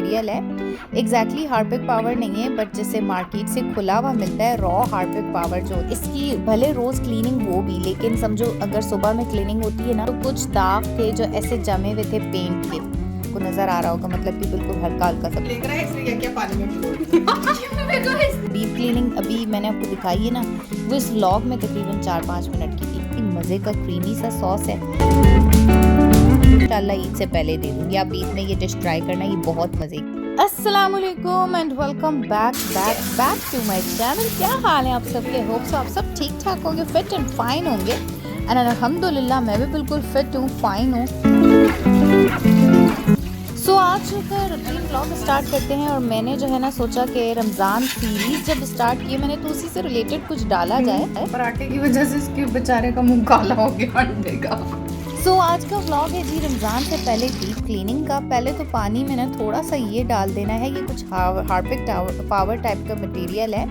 Material है। Exactly Harpic power नहीं है, बट जैसे मार्केट से खुला हुआ मिलता है रॉ हार्पिक पावर, जो इसकी भले रोज़ क्लीनिंग हो भी, लेकिन समझो अगर सुबह में क्लीनिंग होती है ना तो कुछ दाग थे जो ऐसे जमे हुए थे पेंट के, को नज़र आ रहा होगा, मतलब कि बिल्कुल हल्का हल्का सब लेकर आए इसलिए क्या पानी में डीप क्लीनिंग अभी मैंने आपको दिखाई है ना, वो इस व्लॉग में तकरीबन 4-5 मिनट की थी। मज़े का क्रीमी सा सॉस है, इंशाल्लाह ईद से पहले दे दूँगी, आप ईद में ये डिश ट्राई करना, ये बहुत मज़े की। अस्सलामुअलैकुम and welcome back to my channel. क्या हाल है आप सबके? होप सो आप सब ठीक ठाक होंगे, फिट एंड फाइन होंगे। एंड अल्हम्दुलिल्लाह मैं भी बिल्कुल फिट हूँ, फाइन हूँ। सो आज का रूटीन व्लॉग स्टार्ट करते हैं, और मैंने जो है ना सोचा कि रमज़ान सीरीज़ जब स्टार्ट की मैंने तो उसी से रिलेटेड कुछ डाला जाए। पराठे की वजह से इसके बेचारे का मुंह काला हो गया अंडे का। सो आज का व्लॉग है जी रमज़ान से पहले डीप क्लीनिंग का। पहले तो पानी में ना थोड़ा सा ये डाल देना है, ये कुछ हार्पिक पावर टाइप का मटेरियल है।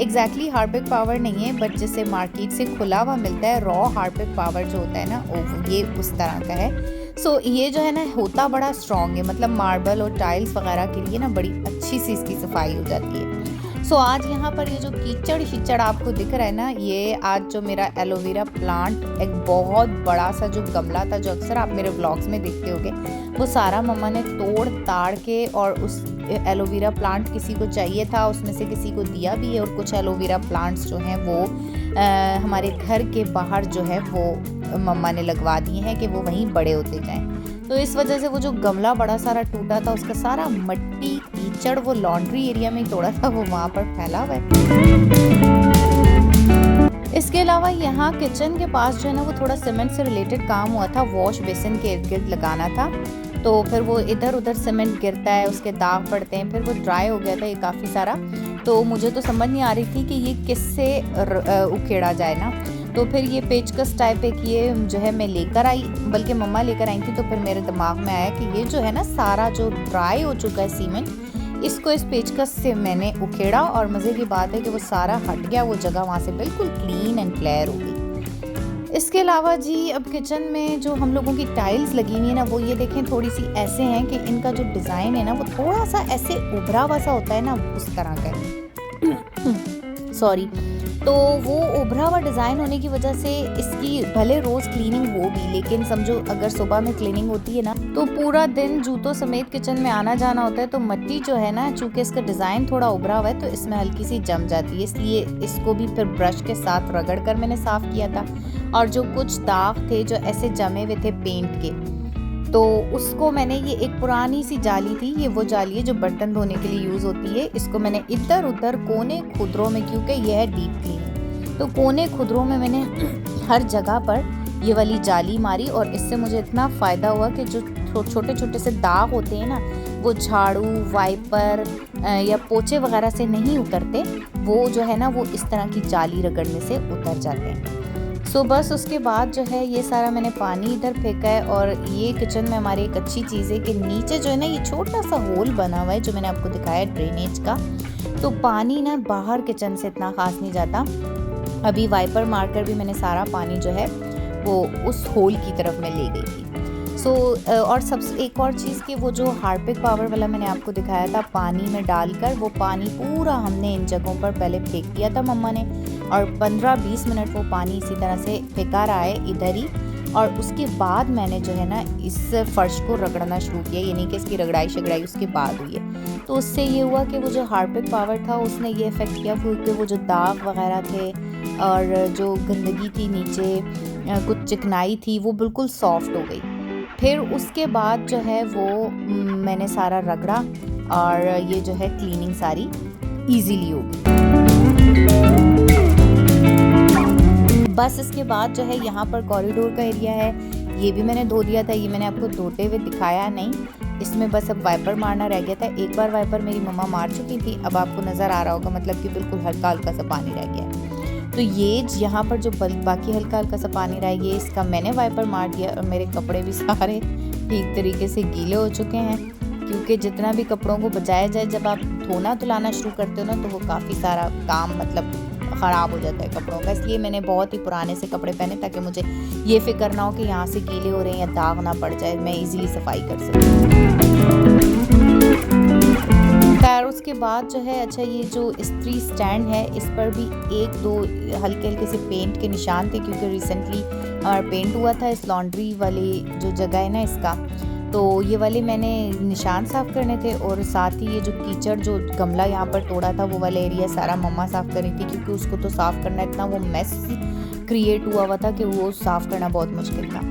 एग्जैक्टली हार्पिक पावर नहीं है, बट जैसे मार्केट से खुला हुआ मिलता है रॉ हार्पिक पावर जो होता है ना, ये उस तरह का है। सो ये जो है ना होता बड़ा स्ट्रॉन्ग है, मतलब मार्बल और टाइल्स वगैरह के लिए ना बड़ी अच्छी सी इसकी सफाई हो जाती है। सो आज यहाँ पर ये जो कीचड़ आपको दिख रहा है ना, ये आज जो मेरा एलोवेरा प्लांट, एक बहुत बड़ा सा जो गमला था जो अक्सर आप मेरे व्लॉग्स में देखते होगे, वो सारा मम्मा ने तोड़ ताड़ के, और उस एलोवेरा प्लांट किसी को चाहिए था, उसमें से किसी को दिया भी है। और कुछ एलोवेरा प्लांट्स जो हैं वो हमारे घर के बाहर जो है वो मम्मा ने लगवा दिए हैं कि वो वहीं बड़े होते जाएं। तो इस वजह से वो जो गमला बड़ा सारा टूटा था, उसका सारा मट्टी कीचड़ वो लॉन्ड्री एरिया में तोड़ा था, वो वहाँ पर फैला हुआ है। इसके अलावा यहाँ किचन के पास जो है ना वो थोड़ा सीमेंट से रिलेटेड काम हुआ था, वॉश बेसिन के इर्द गिर्द लगाना था। तो फिर वो इधर उधर सीमेंट गिरता है, उसके दाग पड़ते हैं, फिर वो ड्राई हो गया था ये काफ़ी सारा। तो मुझे तो समझ नहीं आ रही थी कि ये किससे उखेड़ा जाए ना। तो फिर ये पेचकस टाइप एक ये जो है मैं लेकर आई, बल्कि मम्मा लेकर आई थी। तो फिर मेरे दिमाग में आया कि ये जो है ना सारा जो ड्राई हो चुका है सीमेंट, इसको इस पेचकस से मैंने उखेड़ा, और मज़े की बात है कि वो सारा हट गया, वो जगह वहाँ से बिल्कुल क्लीन एंड क्लियर हो गई। इसके अलावा जी अब किचन में जो हम लोगों की टाइल्स लगी हुई है ना, वो ये देखें थोड़ी सी ऐसे हैं कि इनका जो डिज़ाइन है ना वो थोड़ा सा ऐसे उभरा हुआ सा होता है ना, उस तरह का सॉरी। तो वो उभरा हुआ डिज़ाइन होने की वजह से इसकी भले रोज़ क्लीनिंग हो भी, लेकिन समझो अगर सुबह में क्लीनिंग होती है ना तो पूरा दिन जूतों समेत किचन में आना जाना होता है। तो मिट्टी जो है ना, चूँकि इसका डिज़ाइन थोड़ा उभरा हुआ है तो इसमें हल्की सी जम जाती है, इसलिए इसको भी फिर ब्रश के साथ रगड़ कर मैंने साफ़ किया था। और जो कुछ दाग थे जो ऐसे जमे हुए थे पेंट के, तो उसको मैंने, ये एक पुरानी सी जाली थी, ये वो जाली है जो बर्तन धोने के लिए यूज़ होती है, इसको मैंने इधर उधर कोने खुदरों में, क्योंकि यह है डीप क्लीनिंग, तो कोने खुदरों में मैंने हर जगह पर ये वाली जाली मारी। और इससे मुझे इतना फ़ायदा हुआ कि जो छोटे छोटे से दाग होते हैं ना, वो झाड़ू, वाइपर या पोछे वगैरह से नहीं उतरते, वो जो है ना वो इस तरह की जाली रगड़ने से उतर जाते हैं। सो बस उसके बाद जो है ये सारा मैंने पानी इधर फेंका है। और ये किचन में हमारी एक अच्छी चीज़ है कि नीचे जो है ना ये छोटा सा होल बना हुआ है जो मैंने आपको दिखाया ड्रेनेज का, तो पानी ना बाहर किचन से इतना ख़ास नहीं जाता। अभी वाइपर मारकर भी मैंने सारा पानी जो है वो उस होल की तरफ में ले गई थी। और सबसे एक और चीज़ कि वो जो हार्पिक पावर वाला मैंने आपको दिखाया था, पानी में डालकर वो पानी पूरा हमने इन जगहों पर पहले फेंक दिया था मम्मा ने, और 15-20 मिनट वो पानी इसी तरह से फेंका रहा है इधर ही। और उसके बाद मैंने जो है ना इस फर्श को रगड़ना शुरू किया, यानी कि इसकी रगड़ाई शगड़ाई उसके बाद हुई है। तो उससे ये हुआ कि वो जो हार्पिक पावर था उसने ये इफ़ेक्ट किया कि वो जो दाग वगैरह थे और जो गंदगी थी नीचे, कुछ चिकनाई थी, वो बिल्कुल सॉफ्ट हो गई। फिर उसके बाद जो है वो मैंने सारा रगड़ा, और ये जो है क्लीनिंग सारी इजीली हो गई। बस इसके बाद जो है यहाँ पर कॉरिडोर का एरिया है, ये भी मैंने धो दिया था, ये मैंने आपको धोते हुए दिखाया नहीं, इसमें बस अब वाइपर मारना रह गया था। एक बार वाइपर मेरी मम्मा मार चुकी थी, अब आपको नज़र आ रहा होगा, मतलब कि बिल्कुल हल्का हल्का सा पानी रह गया है। तो ये यहाँ पर जो बाकी हल्का हल्का सा पानी रह गया, इसका मैंने वाइपर मार दिया। और मेरे कपड़े भी सारे ठीक तरीके से गीले हो चुके हैं, क्योंकि जितना भी कपड़ों को बचाया जाए, जब आप धोना धुलाना शुरू करते हो ना तो वो काफ़ी सारा काम मतलब ख़राब हो जाता है कपड़ों का। इसलिए मैंने बहुत ही पुराने से कपड़े पहने ताकि मुझे ये फिक्र ना हो कि यहाँ से गीले हो रहे हैं या दाग ना पड़ जाए, मैं इजीली सफाई कर सकूँ। बाद जो है अच्छा ये जो इस्त्री स्टैंड है इस पर भी 1-2 हल्के हल्के से पेंट के निशान थे, क्योंकि रिसेंटली हमारा पेंट हुआ था इस लॉन्ड्री वाली जो जगह है ना इसका, तो ये वाले मैंने निशान साफ़ करने थे। और साथ ही ये जो कीचड़ जो गमला यहाँ पर तोड़ा था वो वाला एरिया सारा मम्मा साफ़ कर रही थी, क्योंकि उसको तो साफ़ करना इतना वो मेस क्रिएट हुआ था कि वो साफ़ करना बहुत मुश्किल था।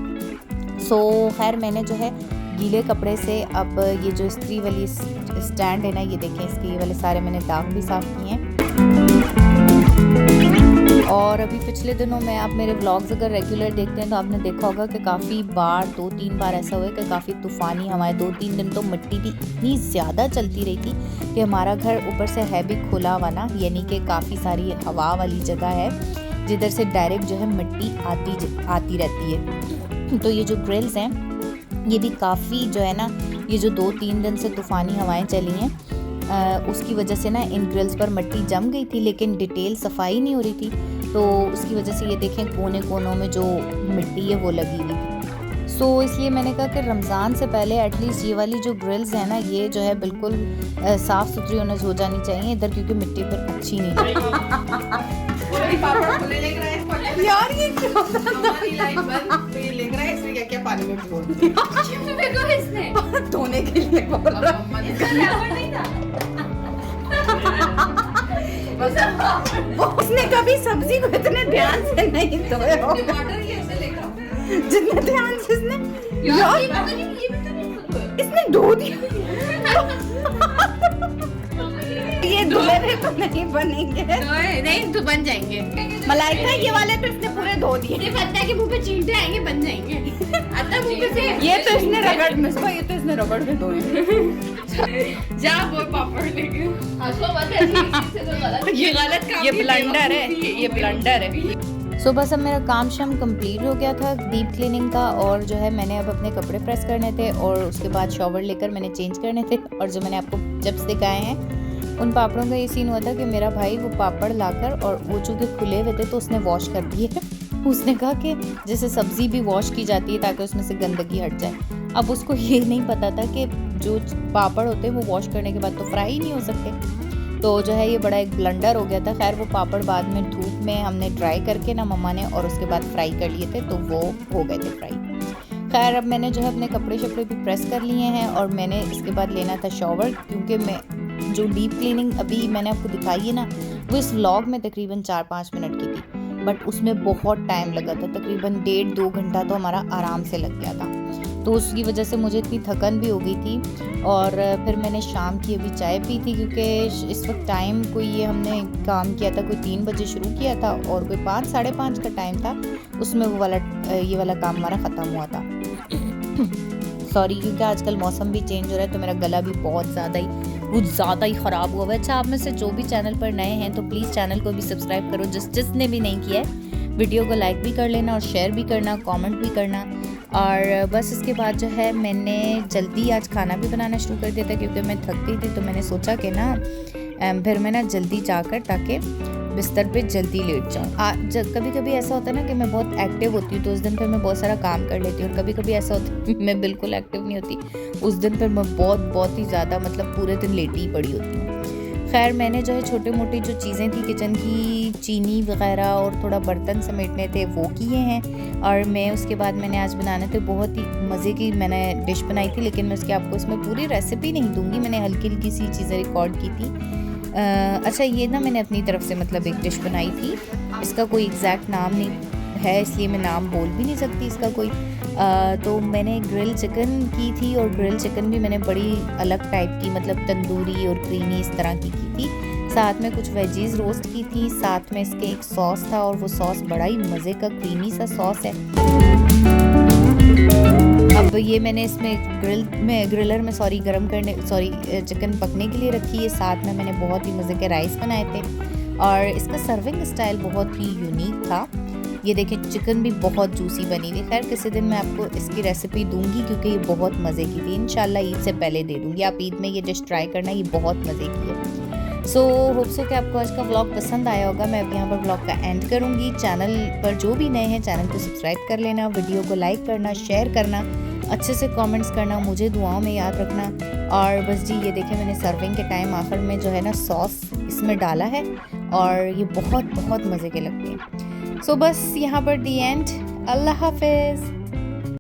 सो खैर मैंने जो है गीले कपड़े से अब ये जो इस्त्री वाली स्टैंड है ना, ये देखें इसके ये वाले सारे मैंने दाग भी साफ़ किए हैं। और अभी पिछले दिनों में आप मेरे व्लॉग्स अगर रेगुलर देखते हैं तो आपने देखा होगा कि काफ़ी बार 2-3 बार ऐसा हुआ है कि काफ़ी तूफ़ानी हमारे 2-3 दिन तो मिट्टी भी इतनी ज़्यादा चलती रही थी कि हमारा घर ऊपर से है भी खुला हुआ ना, यानी कि काफ़ी सारी हवा वाली जगह है जिधर से डायरेक्ट जो है मिट्टी आती रहती है। तो ये जो ग्रिल्स हैं ये भी काफ़ी जो है ना, ये जो 2-3 दिन से तूफ़ानी हवाएं चली हैं उसकी वजह से ना इन ग्रिल्स पर मिट्टी जम गई थी, लेकिन डिटेल सफाई नहीं हो रही थी, तो उसकी वजह से ये देखें कोने कोनों में जो मिट्टी है वो लगी हुई थी। सो इसलिए मैंने कहा कि रमज़ान से पहले एटलीस्ट ये वाली जो ग्रिल्स है ना ये जो है बिल्कुल साफ़ सुथरी हो जानी चाहिए इधर, क्योंकि मिट्टी फिर अच्छी नहीं लगती। यार ये क्या हमारी लाइफ बंद ये लग रहा है, इसमें क्या पानी में भिगो दिया इसने धोने के लिए बोल रहा उसने कभी सब्जी को इतने ध्यान से नहीं धोया जितने ध्यान से इसने धो दिया। ये धुले तो नहीं बनेंगे, नहीं तो बन जाएंगे मलाइका, ये वाले तो इसने पूरे धो दिए। सिर्फ अत्ता के मुंह पे चींटे आएंगे बन जाएंगे। अत्ता मुंह पे से ये तो इसने रगड़ में ये तो इसने रगड़ के धोए। जा वो पापड़ लेके हंसो मत ऐसे, ये गलत काम, ये ब्लंडर है, ये ब्लंडर है। सो बस अब मेरा काम शाम कंप्लीट हो गया था डीप क्लीनिंग का, और जो है मैंने अब अपने कपड़े प्रेस करने थे और उसके बाद शॉवर लेकर मैंने चेंज करने थे। और जो मैंने आपको चिप्स दिखाए हैं उन पापड़ों का ये सीन हुआ था कि मेरा भाई वो पापड़ लाकर, और वो चूँकि खुले हुए थे तो उसने वॉश कर दिए। उसने कहा कि जैसे सब्ज़ी भी वॉश की जाती है ताकि उसमें से गंदगी हट जाए। अब उसको ये नहीं पता था कि जो पापड़ होते हैं वो वॉश करने के बाद तो फ्राई ही नहीं हो सकते, तो जो है ये बड़ा एक ब्लंडर हो गया था। खैर वो पापड़ बाद में धूप में हमने ड्राई करके ना मम्मा ने, और उसके बाद फ्राई कर लिए थे तो वो हो गए थे फ्राई। खैर अब मैंने जो है अपने कपड़े शपड़े भी प्रेस कर लिए हैं, और मैंने इसके बाद लेना था शॉवर, क्योंकि मैं जो डीप क्लीनिंग अभी मैंने आपको दिखाई है ना वो इस व्लॉग में तकरीबन 4-5 मिनट की थी, बट उसमें बहुत टाइम लगा था, तकरीबन 1.5-2 घंटा तो हमारा आराम से लग गया था। तो उसकी वजह से मुझे इतनी थकन भी हो गई थी। और फिर मैंने शाम की अभी चाय पी थी, क्योंकि इस वक्त टाइम कोई ये हमने काम किया था कोई 3 बजे शुरू किया था और कोई 5-5:30 का टाइम था, उसमें वो वाला ये वाला काम हमारा ख़त्म हुआ था। सॉरी, क्योंकि आजकल मौसम भी चेंज हो रहा है तो मेरा गला भी बहुत ज़्यादा ही ख़राब हुआ है। अच्छा, आप में से जो भी चैनल पर नए हैं तो प्लीज़ चैनल को भी सब्सक्राइब करो, जिसने भी नहीं किया है। वीडियो को लाइक भी कर लेना और शेयर भी करना, कमेंट भी करना। और बस इसके बाद जो है मैंने जल्दी आज खाना भी बनाना शुरू कर दिया था, क्योंकि मैं थक गई थी, तो मैंने सोचा कि ना फिर मैं ना जल्दी जाकर ताकि बिस्तर पे जल्दी लेट जाऊँ। कभी कभी ऐसा होता है ना कि मैं बहुत एक्टिव होती हूँ तो उस दिन पर मैं बहुत सारा काम कर लेती हूँ, और कभी कभी ऐसा होता है मैं बिल्कुल एक्टिव नहीं होती, उस दिन पर मैं बहुत ही ज़्यादा मतलब पूरे दिन लेटी ही पड़ी होती हूँ। खैर मैंने जो है छोटे मोटी जो चीज़ें थी किचन की, चीनी वगैरह और थोड़ा बर्तन समेटने थे वो किए हैं। और मैं उसके बाद मैंने आज बनाने थे बहुत ही मज़े की मैंने डिश बनाई थी, लेकिन मैं उसकी आपको इसमें पूरी रेसिपी नहीं दूंगी, मैंने हल्की सी चीज़ें रिकॉर्ड की थी। अच्छा, ये ना मैंने अपनी तरफ से मतलब एक डिश बनाई थी, इसका कोई एग्जैक्ट नाम नहीं है इसलिए मैं नाम बोल भी नहीं सकती इसका कोई। तो मैंने ग्रिल चिकन की थी, और ग्रिल चिकन भी मैंने बड़ी अलग टाइप की मतलब तंदूरी और क्रीमी इस तरह की थी। साथ में कुछ वेजीज रोस्ट की थी, साथ में इसके एक सॉस था, और वो सॉस बड़ा ही मज़े का क्रीमी सा सॉस है। अब ये मैंने इसमें ग्रिलर में चिकन पकने के लिए रखी है। साथ में मैंने बहुत ही मज़े के राइस बनाए थे, और इसका सर्विंग स्टाइल बहुत ही यूनिक था। ये देखिए चिकन भी बहुत जूसी बनी थी। खैर किसी दिन मैं आपको इसकी रेसिपी दूंगी, क्योंकि ये बहुत मज़े की थी। इंशाल्लाह ईद से पहले दे दूंगी, आप ईद में ये डिश ट्राई करना, ये बहुत मज़े की है। सो होप सो कि आपको आज का व्लॉग पसंद आया होगा। मैं अब यहाँ पर व्लॉग का एंड करूँगी। चैनल पर जो भी नए हैं चैनल को सब्सक्राइब कर लेना, वीडियो को लाइक करना, शेयर करना, अच्छे से कमेंट्स करना, मुझे दुआओं में याद रखना। और बस जी ये देखें मैंने सर्विंग के टाइम आखिर में जो है ना सॉस इसमें डाला है और ये बहुत बहुत मज़े के लगते हैं। सो बस यहाँ पर दी एंड। अल्लाह हाफिज़।